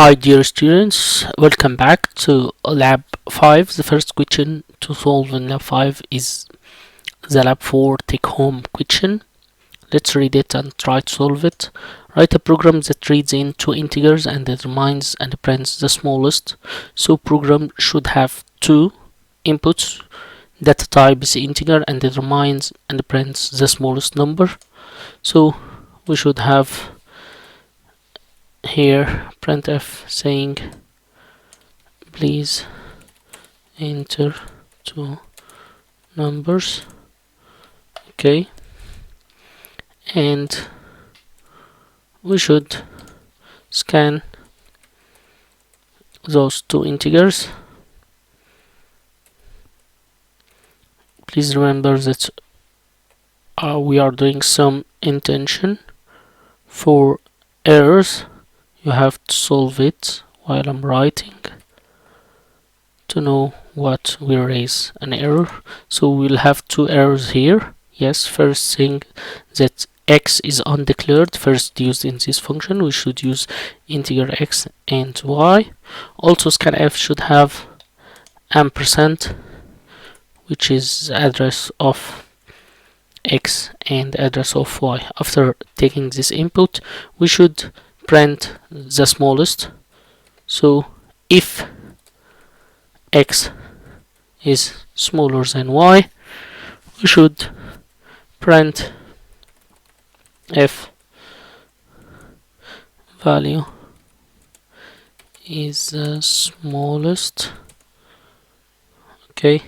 Hi dear students, welcome back to Lab 5. The first question to solve in Lab 5 is the Lab 4 take-home question. Let's read it and try to solve it. Write a program that reads in two integers and determines and prints the smallest. So program should have two inputs. Data type is integer and determines and prints the smallest number. So we should have here printf saying please enter two numbers. Okay, and we should scan those two integers. Please remember that we are doing some intention for errors. You have to solve it while I'm writing to know what will raise an error. So we'll have two errors here. Yes, first thing that x is undeclared, first used in this function. We should use integer x and y. Also scanf should have ampersand, which is the address of x and address of y. After taking this input, we should print the smallest. So if x is smaller than y, we should print if value is the smallest. Okay,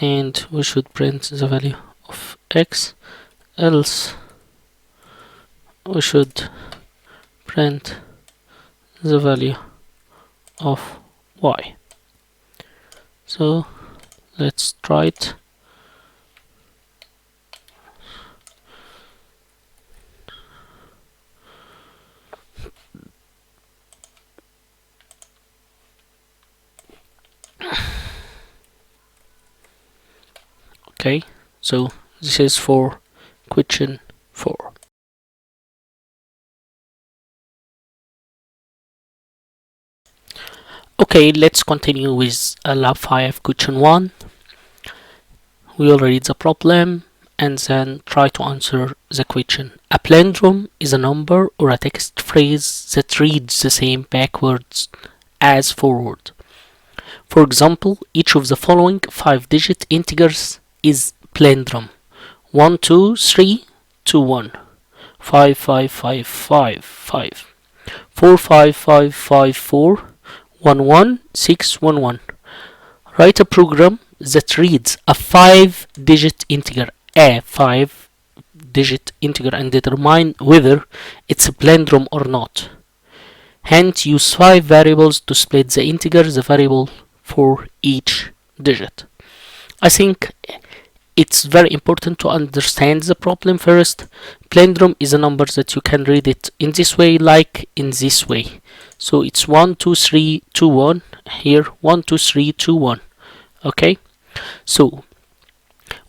and we should print the value of x, else we should print the value of y. So let's try it. Okay, so this is for question 4. Okay, let's continue with Lab 5 question 1. We will read the problem and then try to answer the question. A palindrome is a number or a text phrase that reads the same backwards as forward. For example, each of the following 5-digit integers is palindrome: 1 2 3 2 1, 5 5 5 5 5, 4 5 5 5 4, 1 1 6 1 1. Write a program that reads a 5-digit integer, and determine whether it's a palindrome or not. Hence, use 5 variables to split the integer, the variable for each digit. I think it's very important to understand the problem first. Palindrome is a number that you can read it in this way, like in this way. So it's 1 2 3 2 1. Here 1 2 3 2 1. Okay, so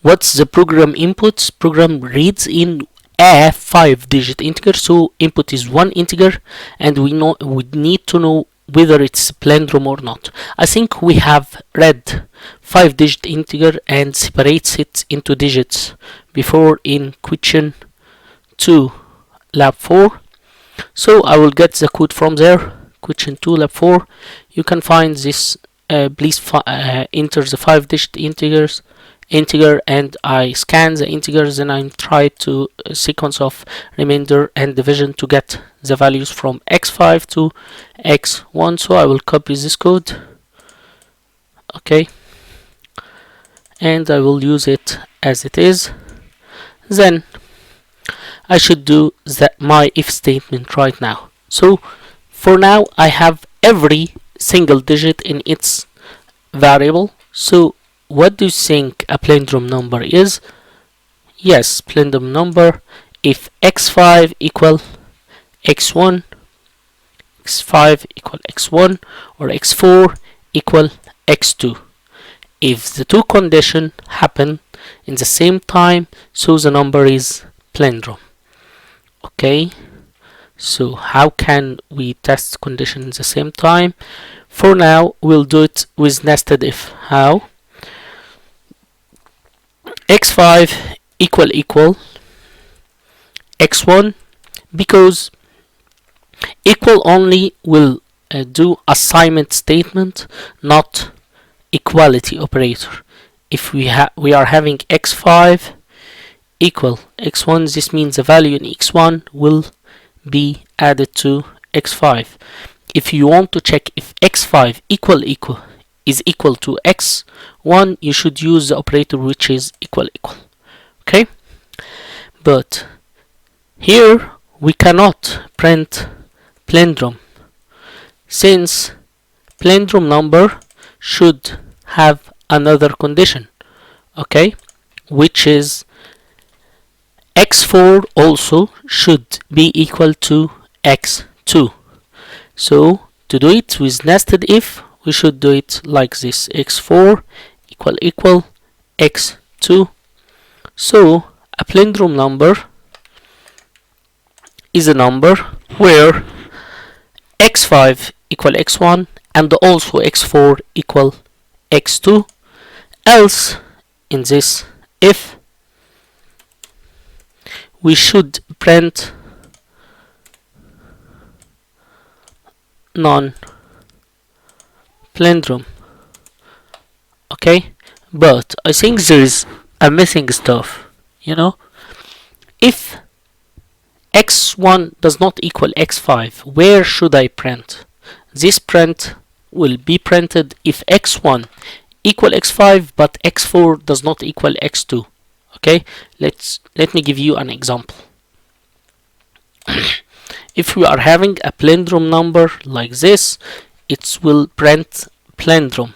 what's the program inputs? Program reads in a 5-digit integer, so input is one integer, and we need to know whether it's palindrome or not. I think we have read 5-digit integer and separates it into digits before in question 2 lab 4. So I will get the code from there. Question 2 lab 4. You can find this. Please enter the 5-digit integer, and I scan the integers, and I try to sequence of remainder and division to get the values from x5 to x1. So I will copy this code. Okay, and I will use it as it is. Then I should do my if statement right now. So for now I have every single digit in its variable. So what do you think a palindrome number is? Yes, palindrome number if x5 equal x1, x5 equal x1, or x4 equal x2. If the two conditions happen in the same time, so the number is palindrome. Okay, So how can we test condition at the same time? For now, we'll do it with nested if. How? x5 equal x1, because equal only will do assignment statement, not equality operator. If we are having x5 equal x1, this means the value in x1 will be added to x5. If you want to check if x5 is equal to x1, you should use the operator which is equal. Okay, but here we cannot print palindrome, since palindrome number should have another condition, okay, which is x4 also should be equal to x2. So to do it with nested if, we should do it like this: x4 equal x2. So a palindrome number is a number where x5 equal x1 and also x4 equal x2. Else, in this if, we should print non-palindrome. Okay, but I think there is a missing stuff. If x1 does not equal x5, where should I print? This print will be printed if x1 equal x5 but x4 does not equal x2. Okay, let me give you an example. If we are having a palindrome number like this, it will print palindrome.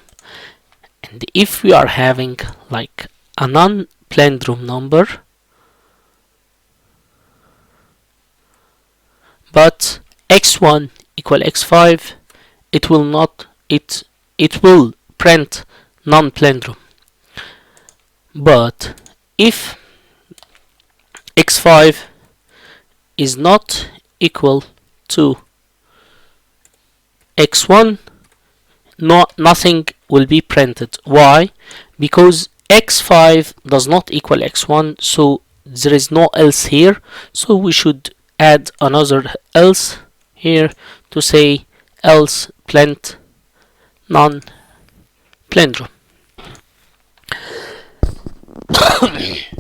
And if we are having like a non-palindrome number, but x1 equal x5, it will print non-palindrome. But if x5 is not equal to x1, nothing will be printed. Why? Because x5 does not equal x1, so there is no else here, so we should add another else here to say else print non-palindrome.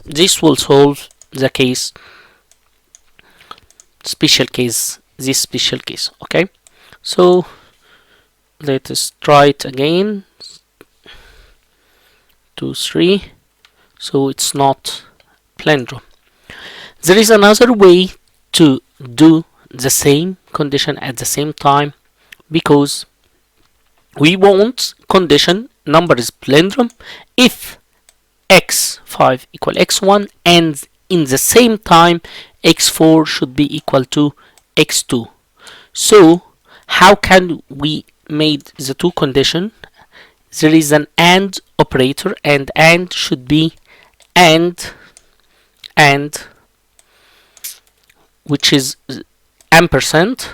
This will solve the this special case. Okay, so let us try it again. 2 3, so it's not palindrome. There is another way to do the same condition at the same time, because we want condition number is palindrome if x5 equal x1 and in the same time x4 should be equal to x2. So how can we made the two condition? There is an AND operator, and AND should be AND which is ampersand,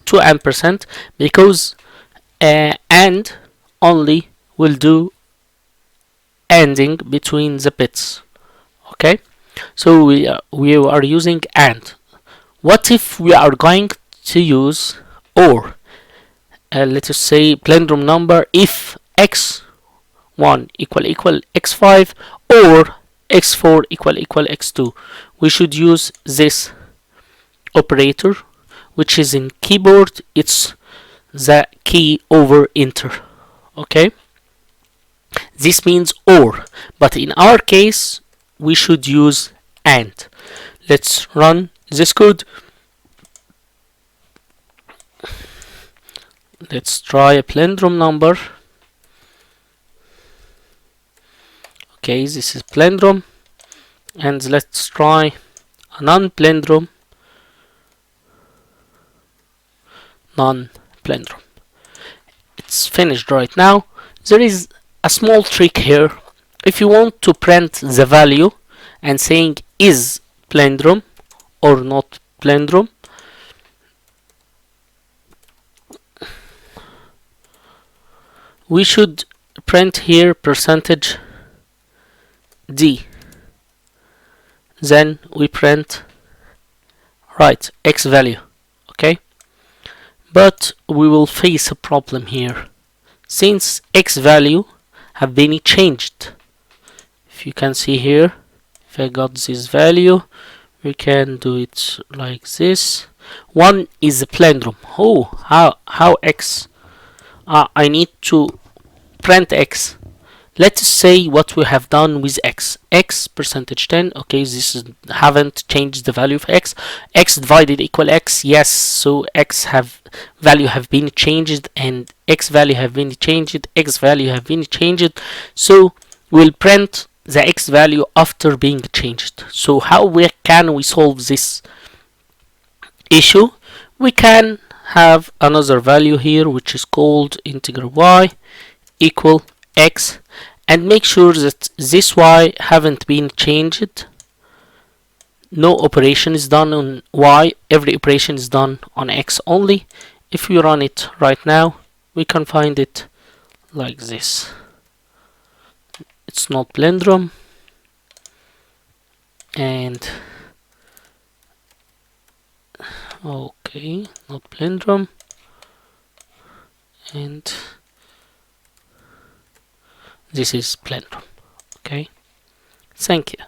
2 ampersand, because AND only will do ANDing between the bits. Okay, so we are using AND. What if we are going to use OR? Let us say palindrome number if x1 equal x5 or x4 equal x2. We should use this operator, which is in keyboard, it's the key over enter. Okay, this means OR, but in our case we should use AND. Let's run this code. Let's try a palindrome number. Okay, this is palindrome, and let's try a non-palindrome. It's finished right now. There is a small trick here. If you want to print the value and saying is palindrome or not palindrome, we should print here percentage d, then we print right x value. Okay, but we will face a problem here since x value have been changed. If you can see here, if I got this value, we can do it like this. One is a palindrome. Oh, how x? I need to print x. Let's say what we have done with x percentage 10. Okay, this is, haven't changed the value of x. X divided equal x. Yes, so x have value have been changed and x value have been changed. X value have been changed. So we'll print the x value after being changed. So how can we solve this issue? We can have another value here which is called integer y equal x, and make sure that this y haven't been changed. No operation is done on y, every operation is done on x only. If we run it right now, we can find it like this. It's not palindrome, and okay, not palindrome, and this is palindrome. Okay, thank you.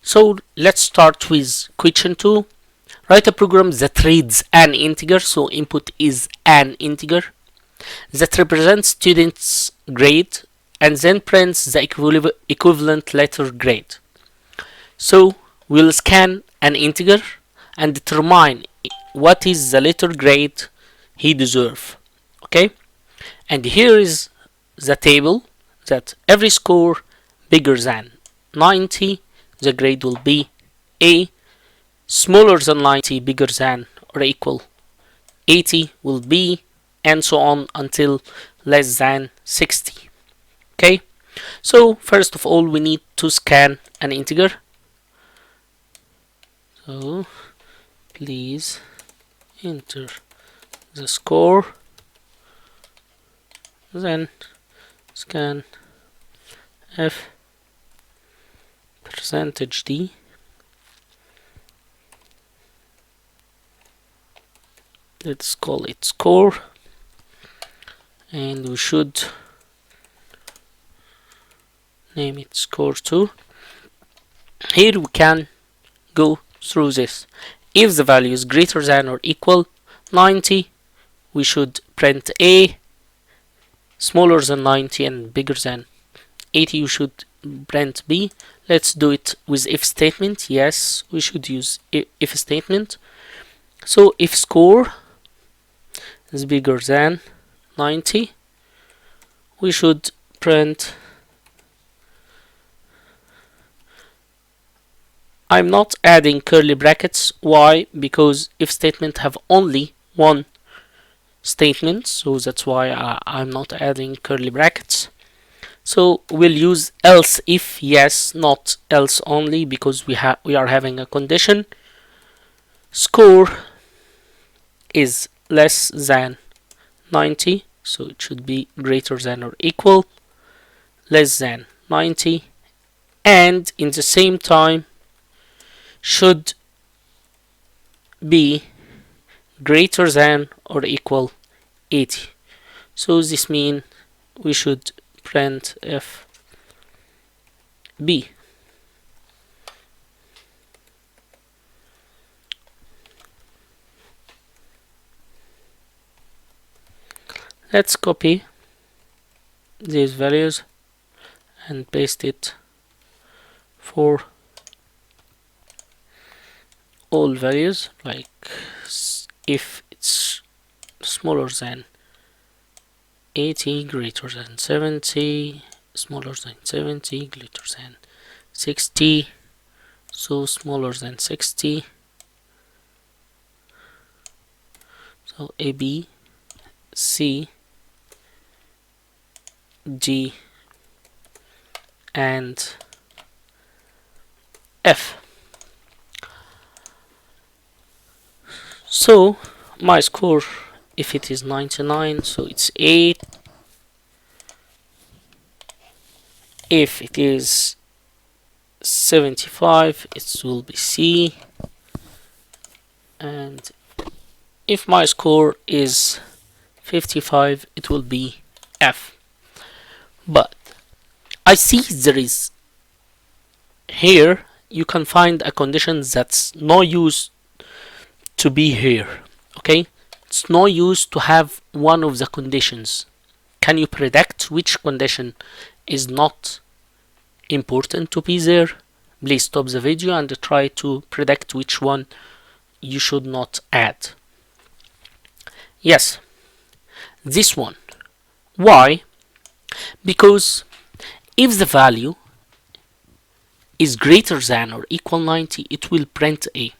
So let's start with question 2. Write a program that reads an integer, so input is an integer, that represents student's grade and then prints the equivalent letter grade. So we'll scan an integer and determine what is the letter grade he deserves. Okay, and here is the table that every score bigger than 90, the grade will be A. Smaller than 90, bigger than or equal 80 will be, and so on until less than 60. Okay, so first of all we need to scan an integer. So please enter the score, then scan f percentage d. Let's call it score, and we should name it score 2. Here we can go through this. If the value is greater than or equal 90, we should print A. Smaller than 90 and bigger than 80, you should print B. Let's do it with if statement. Yes, we should use if statement. So if score is bigger than 90, we should print, I'm not adding curly brackets. Why? Because if statement have only one statement, so that's why I'm not adding curly brackets. So we'll use else if, yes, not else only, because we are having a condition. Score is less than 90, so it should be greater than or equal less than 90, and in the same time should be greater than or equal 80. So this means we should print f b. Let's copy these values and paste it for all values, like if it's smaller than 80, greater than 70, smaller than 70, greater than 60, so smaller than 60. So A, B, C, D, and F. So my score, if it is 99, so it's 8. If it is 75, it will be C. And if my score is 55, it will be F. But I see there is here you can find a condition that's no use to be here. Okay, it's no use to have one of the conditions. Can you predict which condition is not important to be there? Please stop the video and try to predict which one you should not add. Yes, this one. Why? Because if the value is greater than or equal 90, it will print A.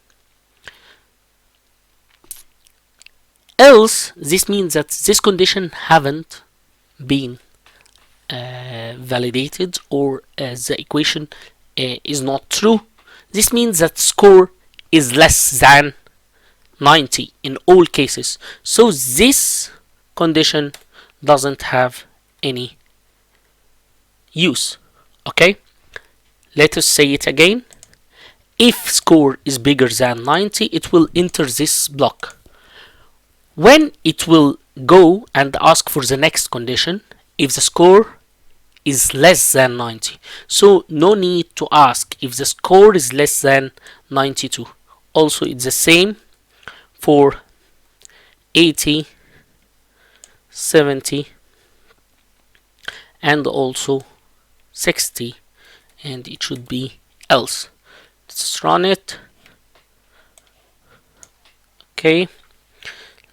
Else, this means that this condition haven't been validated, or the equation is not true. This means that score is less than 90 in all cases. So this condition doesn't have any use. Okay, let us say it again. If score is bigger than 90, it will enter this block. When it will go and ask for the next condition, if the score is less than 90, so no need to ask if the score is less than 92. Also, it's the same for 80, 70, and also 60, and it should be else. Let's run it. Okay,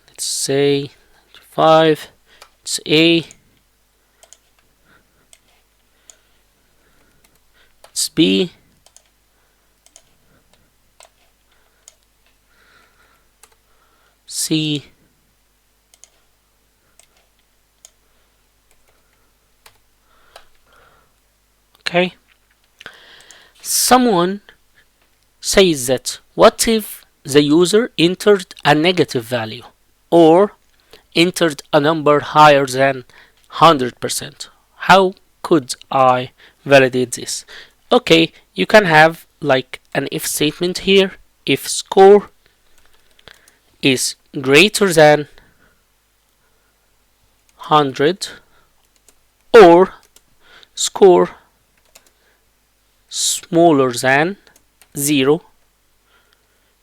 let's say 5, it's A, it's B, C, okay. Someone says that what if the user entered a negative value or entered a number higher than 100%? How could I validate this? Okay, you can have like an if statement here. If score is greater than 100 or score smaller than 0,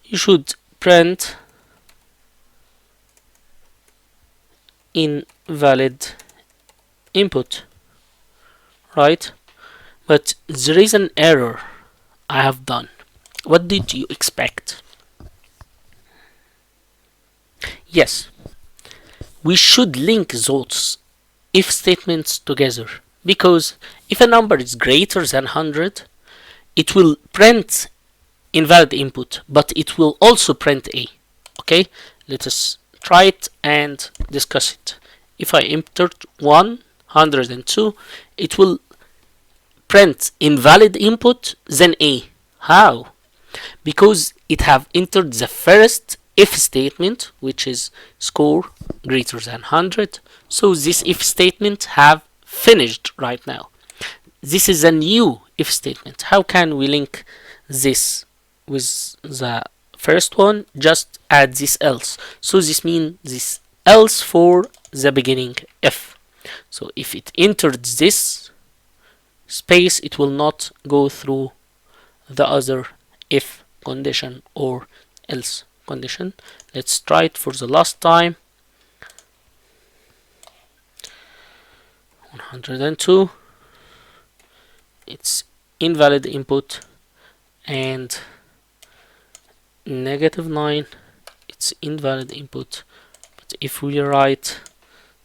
you should print invalid input, right? But there is an error I have done. What did you expect? Yes, we should link those if statements together, because if a number is greater than 100, it will print invalid input, but it will also print A. Okay, let us try it and discuss it. If I entered 102, it will print invalid input then A. How? Because it have entered the first if statement, which is score greater than 100. So this if statement have finished right now. This is a new if statement. How can we link this with the first one? Just add this else. So this means this else for the beginning if. So if it entered this space, it will not go through the other if condition or else condition. Let's try it for the last time. 102, it's invalid input, and -9, it's invalid input. But if we write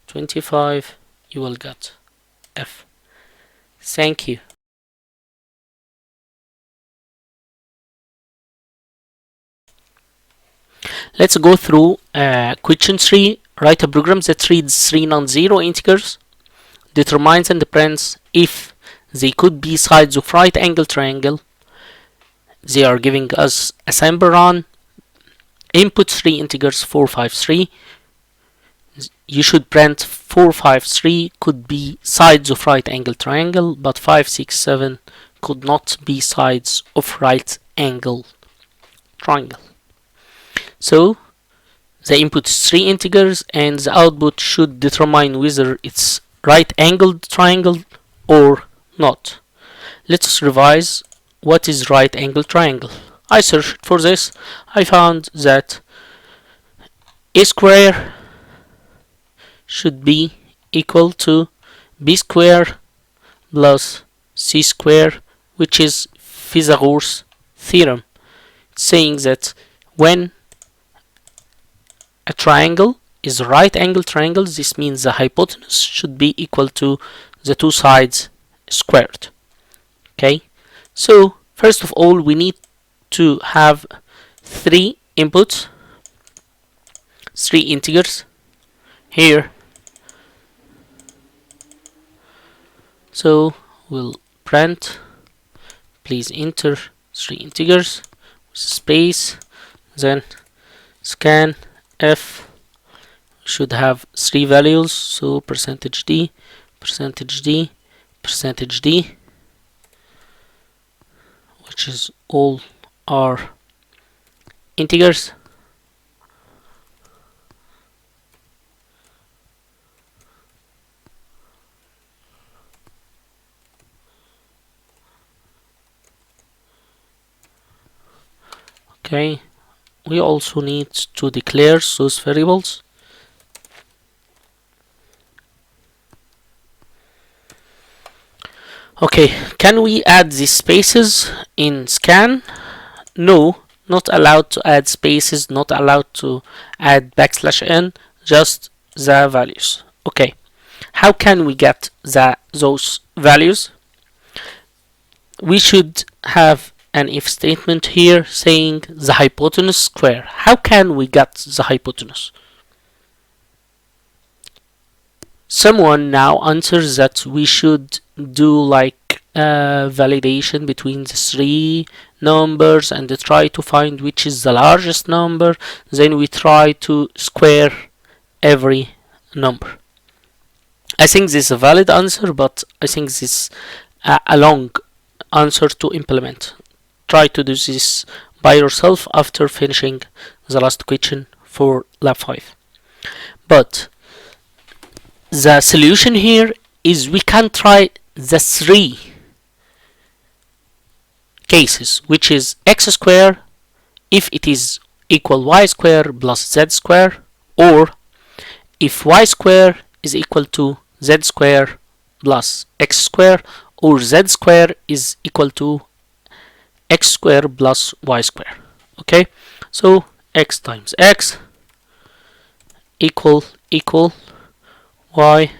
25, you will get F. Thank you. Let's go through question 3. Write a program that reads 3 non-zero integers, determines and prints if they could be sides of right angle triangle. They are giving us a sample run, input 3 integers 453. You should print 453 could be sides of right angle triangle, but 567 could not be sides of right angle triangle. So the input is 3 integers and the output should determine whether it's right angled triangle or not. Let's revise what is right angle triangle. I searched for this. I found that a square should be equal to b square plus c square, which is Pythagoras theorem, saying that when a triangle is a right angle triangle, this means the hypotenuse should be equal to the two sides squared. Okay, so first of all we need to have 3 inputs, 3 integers here. So we'll print, please enter 3 integers with space, then scan f should have 3 values, so percentage d, percentage d, percentage d, which is all are integers. Okay, we also need to declare those variables. Okay, can we add these spaces in scan? No, not allowed to add spaces, not allowed to add \n, just the values. Okay, how can we get those values? We should have an if statement here saying the hypotenuse square. How can we get the hypotenuse? Someone now answers that we should do like validation between the 3 numbers and try to find which is the largest number. Then we try to square every number. I think this is a valid answer, but I think this is a long answer to implement. Try to do this by yourself after finishing the last question for lab 5. But the solution here is we can try the 3 cases, which is x square if it is equal y square plus z square, or if y square is equal to z square plus x square, or z square is equal to x square plus y square. Okay, so x times x equal y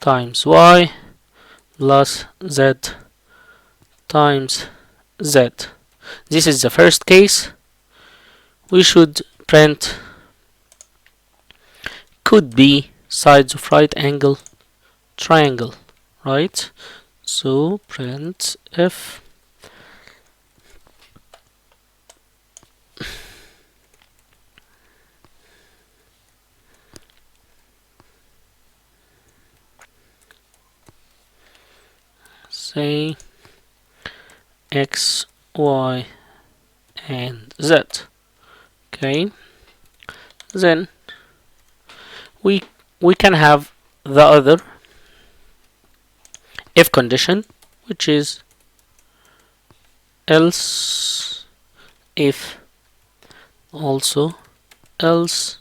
times y plus z times z. This is the first case. We should print could be sides of right angle triangle, right? So print f say x, y, and z. Okay, then we can have the other if condition, which is else if, also else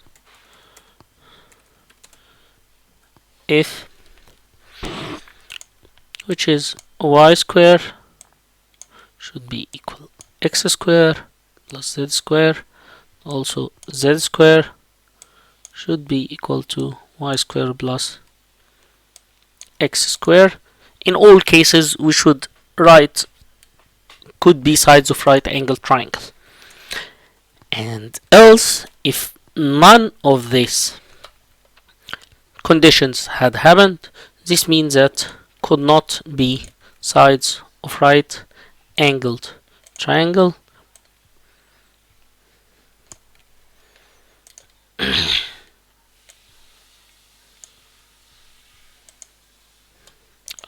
if, which is y square should be equal x square plus z square, also z square should be equal to y square plus x square. In all cases we should write could be sides of right angle triangle. And else if none of these conditions had happened, this means that could not be sides of right angled triangle.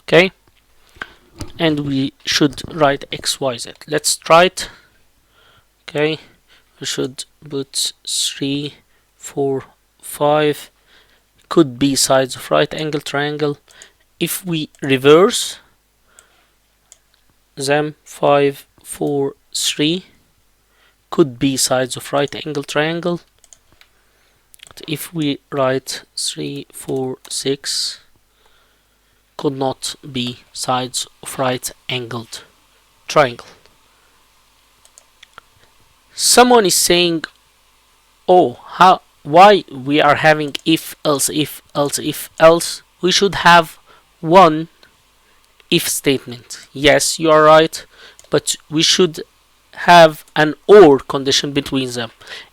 Okay, and we should write x, y, z. Let's try it. Okay, we should put 3, 4, 5 could be sides of right angle triangle. If we reverse them, 5, 4, 3 could be sides of right angle triangle. But if we write 3, 4, 6 could not be sides of right angled triangle. Someone is saying, oh, why we are having if, else, if, else, if, else? We should have one if statement. Yes, you are right, but we should have an or condition between them.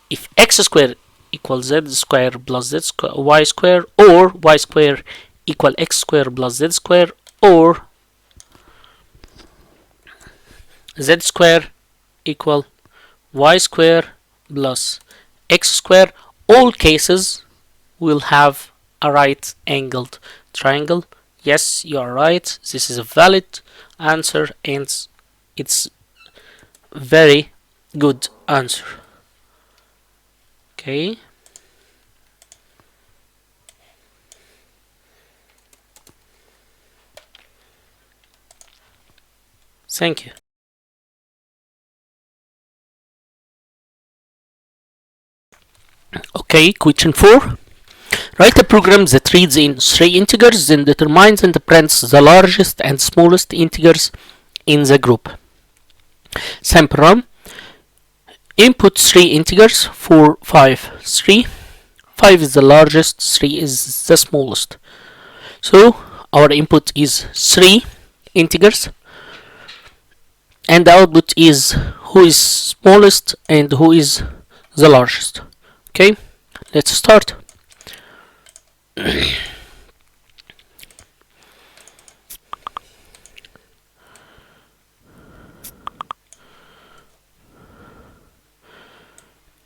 If x squared equals z squared plus z squared, y squared, or y squared equal x squared plus z squared, or z squared equal y squared plus x squared, all cases will have a right angled triangle. Yes, you are right. This is a valid answer and it's very good answer. Okay. Thank you. Okay, question 4. Write a program that reads in 3 integers, then determines and prints the largest and smallest integers in the group. Sample run. Input 3 integers, 4, 5, 3. 5 is the largest, 3 is the smallest. So our input is 3 integers, and the output is who is smallest and who is the largest. Okay, let's start.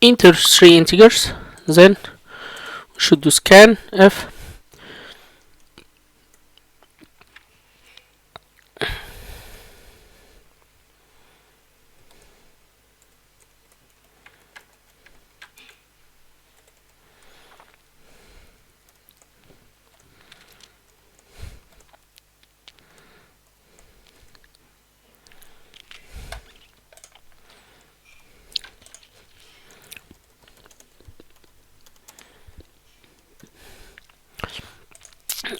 Enter 3 integers, then we should do scan f.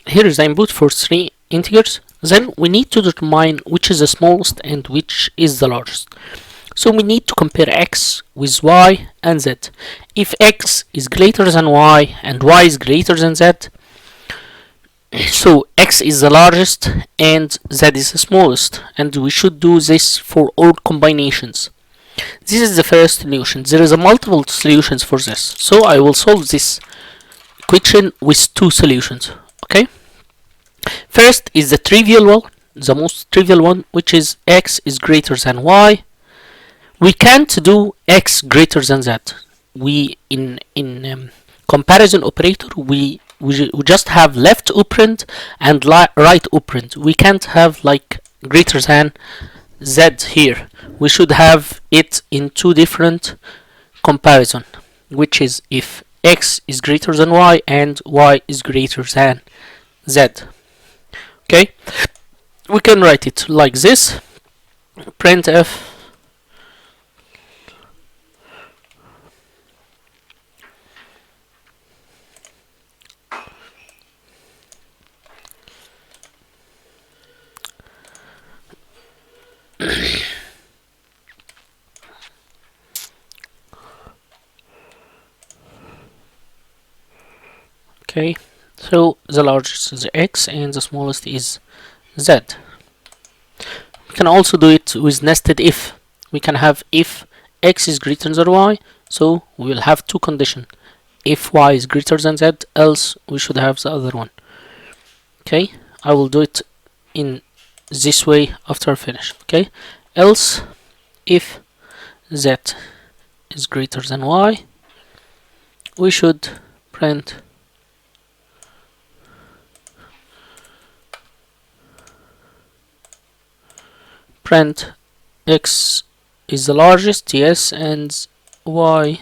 Here is the input for 3 integers. Then we need to determine which is the smallest and which is the largest. So we need to compare x with y and z. If x is greater than y and y is greater than z, so x is the largest and z is the smallest, and we should do this for all combinations. This is the first solution. There is a multiple solutions for this, so I will solve this equation with 2 solutions. Okay, first is the trivial one, the most trivial one, which is x is greater than y. We can't do x greater than that. We in comparison operator we just have left operand and right operand. We can't have like greater than z here. We should have it in 2 different comparison, which is if x is greater than y and y is greater than z. Okay, we can write it like this. Printf okay, so the largest is x and the smallest is z. We can also do it with nested if. We can have if x is greater than y, so we will have 2 conditions. If y is greater than z, else we should have the other one. Okay, I will do it in this way after I finish. Okay, else if z is greater than y, we should print x is the largest, yes, and y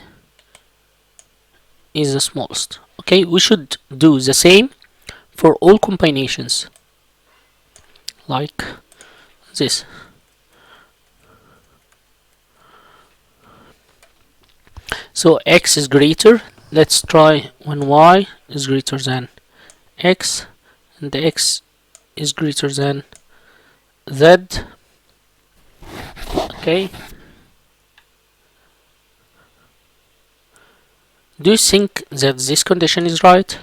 is the smallest. Okay, we should do the same for all combinations like this. So x is greater. Let's try when y is greater than x and the x is greater than z. Okay. Do you think that this condition is right?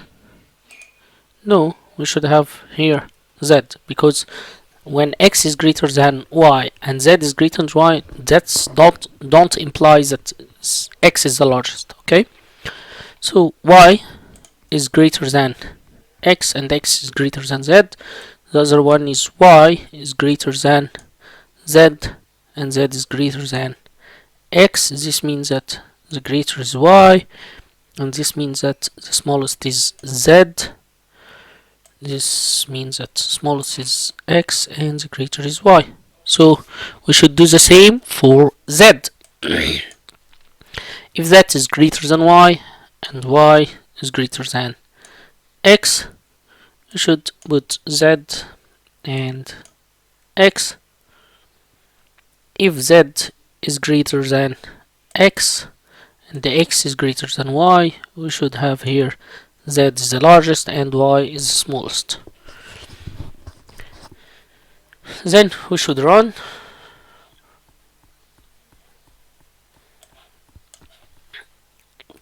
No, we should have here z, because when x is greater than y and z is greater than y, that's don't imply that x is the largest. Okay, so y is greater than x and x is greater than z. The other one is y is greater than z and z is greater than x. This means that the greater is y, and this means that the smallest is z. This means that smallest is x and the greater is y. So we should do the same for z. If z is greater than y and y is greater than x, we should put z and x. If z is greater than x and the x is greater than y, we should have here z is the largest and y is the smallest. Then we should run.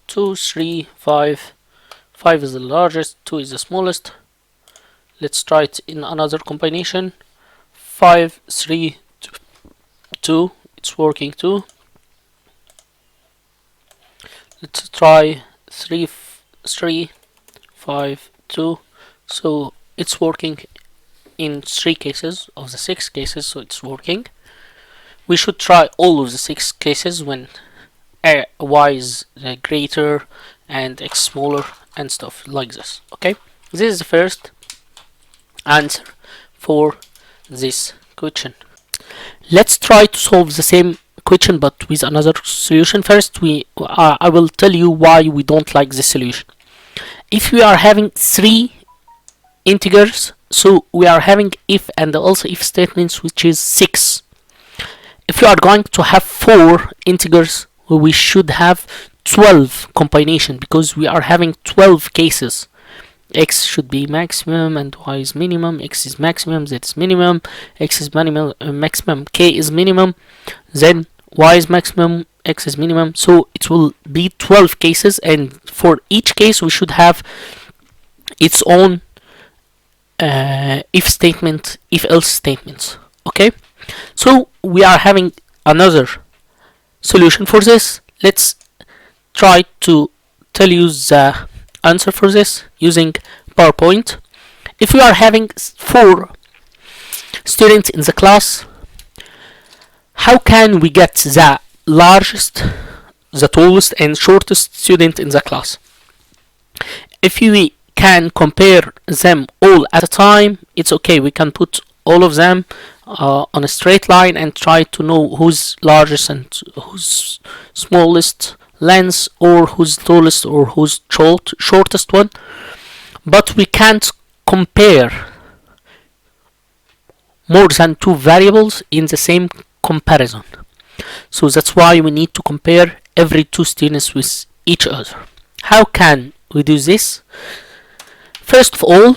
Two, three, 5. 5 is the largest, 2 is the smallest. Let's try it in another combination. 5, 3, 2. It's working too. Let's try 3, 5, 2. So it's working in 3 cases of the 6 cases, so it's working. We should try all of the 6 cases when y is greater and x smaller and stuff like this. Okay, this is the first answer for this question. Let's try to solve the same question but with another solution. First, I will tell you why we don't like this solution. If we are having 3 integers, so we are having if and also if statements, which is 6. If we are going to have 4 integers, we should have 12 combination, because we are having 12 cases. X should be maximum and y is minimum, x is maximum, z is minimum, x is maximum, k is minimum, then y is maximum, x is minimum. So it will be 12 cases, and for each case we should have its own if statement, if else statements. Okay, so we are having another solution for this. Let's try to tell you the answer for this using PowerPoint. If we are having 4 students in the class, how can we get the largest, the tallest and shortest student in the class? If we can compare them all at a time, it's okay. We can put all of them on a straight line and try to know who's largest and who's smallest length, or who's tallest or who's shortest one. But we can't compare more than 2 variables in the same comparison. So that's why we need to compare every 2 students with each other. How can we do this? First of all,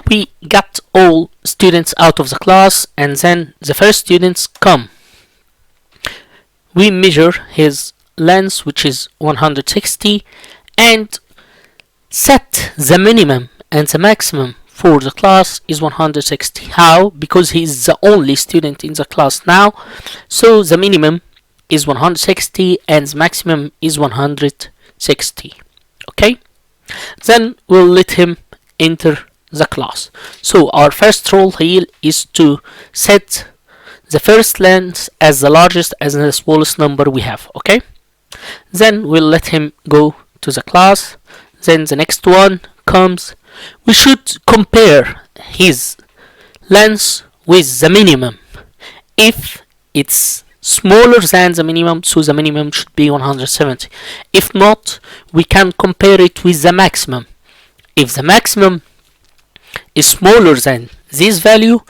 we got all students out of the class, and then the first students come. We measure his length, which is 160, and set the minimum and the maximum for the class is 160. How? Because he is the only student in the class now, so the minimum is 160 and the maximum is 160. Okay, then we'll let him enter the class. So our first rule here is to set the first length as the largest and the smallest number we have. Okay, then we'll let him go to the class. Then the next one comes. We should compare his length with the minimum. If it's smaller than the minimum, so the minimum should be 170. If not, we can compare it with the maximum. If the maximum is smaller than this value,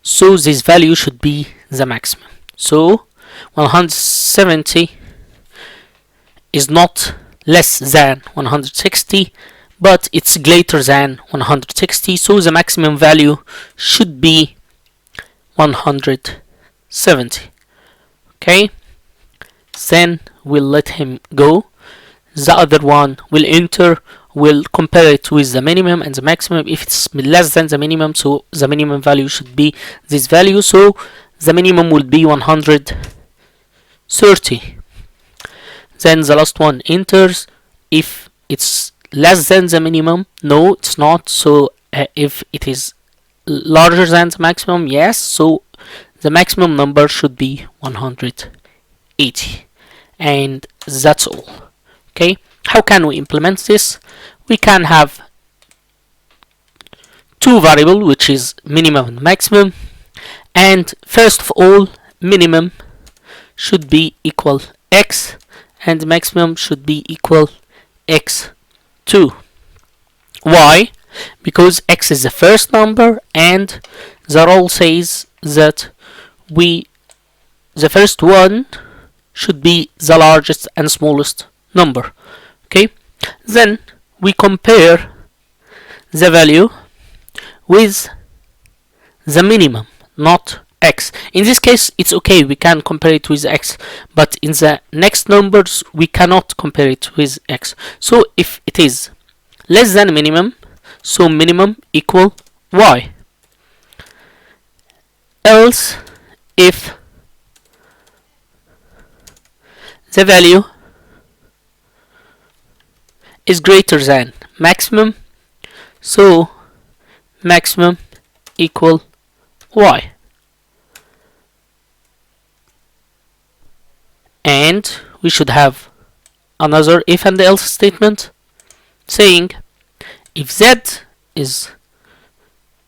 so this value should be the maximum. So 170 is not less than 160, but it's greater than 160, so the maximum value should be 170. Okay, then we'll let him go. The other one will enter, will compare it with the minimum and the maximum. If it's less than the minimum, so the minimum value should be this value, so the minimum will be 130. Then the last one enters. If it's less than the minimum, no, it's not. So if it is larger than the maximum, yes, so the maximum number should be 180. And that's all. Okay, how can we implement this? We can have two variables, which is minimum and maximum. And first of all, minimum should be equal x, and maximum should be equal x2. Why? Because x is the first number, and the rule says that the first one should be the largest and smallest number. Okay, then we compare the value with the minimum, not x. In this case, it's okay, we can compare it with x, but in the next numbers we cannot compare it with x. So if it is less than minimum, so minimum equal y. Else, if the value is greater than maximum, so maximum equal y. And we should have another if and else statement saying if z is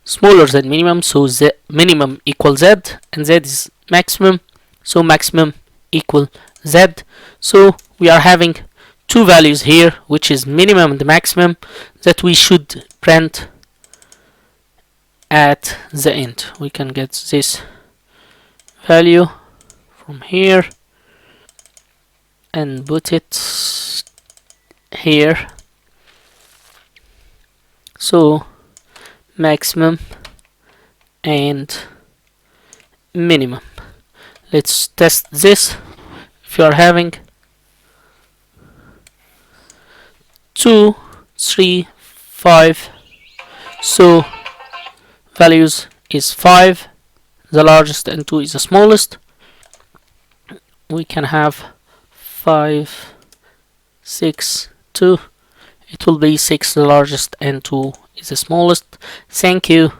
smaller than minimum, so the minimum equal z, and z is maximum, so maximum equal z. So we are having two values here, which is minimum and maximum, that we should print at the end. We can get this value from here and put it here. So maximum and minimum. Let's test this. If you are having 2, 3, 5, so values is 5, the largest, and 2 is the smallest. We can have 5, 6, 2. It will be 6 the largest and 2 is the smallest. Thank you.